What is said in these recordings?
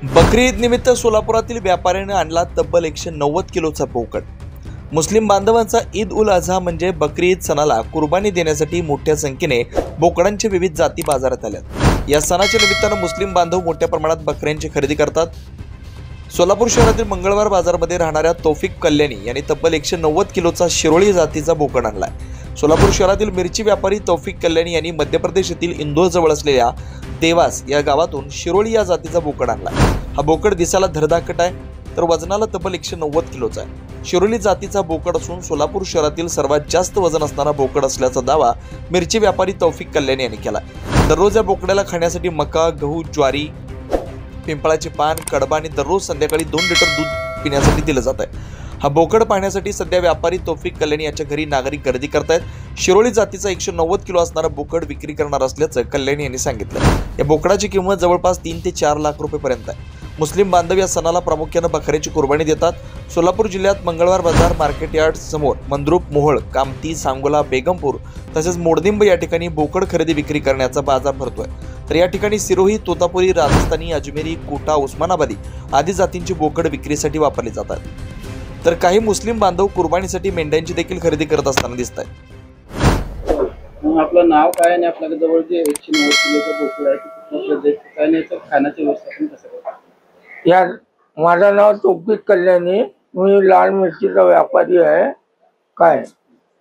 बकरी ईद निमित्त सोलापुरातील व्यापाऱ्याने आणला तब्बल 190 किलोचा बोकड। मुस्लिम बांधवांचा ईद उल अझा म्हणजे बकरी ईद सणाला कुर्बानी देण्यासाठी मोठ्या संख्येने बोकडांच्या विविध जाती बाजारात आल्यात। या सणाच्या निमित्तानं मुस्लिम बांधव मोठ्या प्रमाणात बकऱ्यांची खरेदी करतात। सोलापूर शहरातील मंगळवार बाजारमध्ये राहणाऱ्या तौफिक कल्याणी यांनी तब्बल 190 किलोचा शिरोळी जातीचा बोकड आणलाय। सोलापूर शहरातील मिरची व्यापारी तौफिक कल्याणी यांनी मध्य प्रदेशातील इंदोर जवळ असलेल्या देवास या गावातून शिरोळी या जातीचा बोकड आणला। हा बोकड दिसायला धडधाकट आहे, तर वजनाला तब्बल 190 किलोचा आहे। शिरोळी जातीचा बोकड असून सोलापूर शहरातील सर्वात जास्त वजन असणारा बोकड असल्याचा दावा मिरची व्यापारी तौफिक कल्याणी यांनी केला। दररोज या बोकड्याला खाण्यासाठी मका, गहू, ज्वारी, पिंपळाचे पान, कडबा आणि दररोज संध्याकाळी 2 लिटर दूध पिण्यासाठी दिलं जात आहे। हा बोकड पाहण्यासाठी सध्या व्यापारी तौफिक कल्याणी याच्या घरी नागरिक गर्दी करतायत। शिरोळी जातीचा 190 किलो असणारा बोकड विक्री करणार असल्याचं कल्याणी यांनी सांगितलं। या बोकडाची किंमत जवळपास 3 ते 4 लाख रुपये पर्यंत आहे। मुस्लिम बांधव या सणाला प्रामुख्याने बकऱ्याची कुर्बानी देतात। सोलापूर जिल्ह्यात मंगळवार बाजार मार्केट यार्ड समोर मंद्रुप, मोहोळ, कामती, सांगोला, बेगमपूर तसेच मोडदिंब या ठिकाणी बोकड खरेदी विक्री करण्याचा बाजार भरतोय। तर या ठिकाणी सिरोही, तोतापुरी, राजस्थानी, अजमेरी, कोटा, उस्मानाबादी आदी जातींची बोकड विक्रीसाठी वापरली जातात। तर काही मुस्लिम बांधव कुर्बानीसाठी मेंढ्यांची देखील खरेदी करत असताना दिसत आहेत। आपलं नाव काय आणि आपल्याकडे जवळ जे 190 किलोचा बोकड आहे काय नाही खाण्याचे व्यवस्थापन कसं करतात? या माझं नाव तौफिक कल्याणी, मी लाल मिरचीचा व्यापारी आहे काय।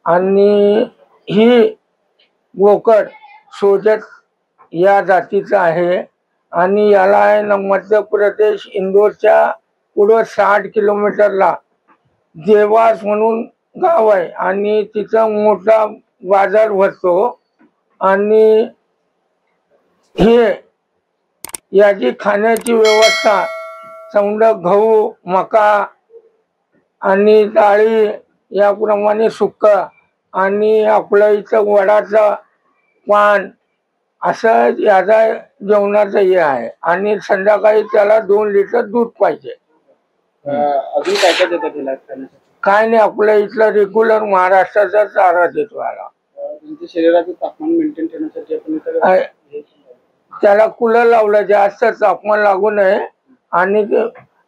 आणि ही बोकड सोजत या जातीचा आहे आणि याला आहे ना मध्य प्रदेश इंदोरच्या पुढे 60 किलोमीटरला देवास म्हणून गाव आहे आणि तिथं मोठा बाजार भरतो। आणि हे याची खाण्याची व्यवस्था समजा गहू, मका आणि डाळी याप्रमाणे सुक्क आणि आपल्या इथं वडाचं पान असं याचा जेवणाचं हे आहे। आणि संध्याकाळी त्याला 2 लिटर दूध पाहिजे। अजून काय काय देतात त्याला खाण्यासाठी? काय नाही, आपल्या इथला रेग्युलर महाराष्ट्राचा चारा देतो याला। तुमच्या शरीराचं तापमान मेंटेन ठेवण्यासाठी आपण त्याला कूलर लावलं, जास्त तापमान लागू नये। आणि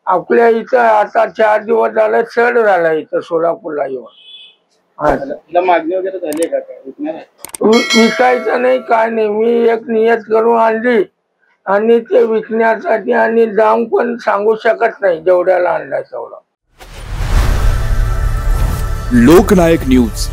आपल्या इथं आता 4 दिवस झालं चढ झाला इथं सोलापूरला येऊन। मागणी वगैरे झाली का? विकायचं नाही काय नाही, मी एक नियत करून आणली आणि ते विकण्यासाठी आणि दाम पण सांगू शकत नाही जेवढ्याला आणला तेवढं। लोकनायक न्यूज।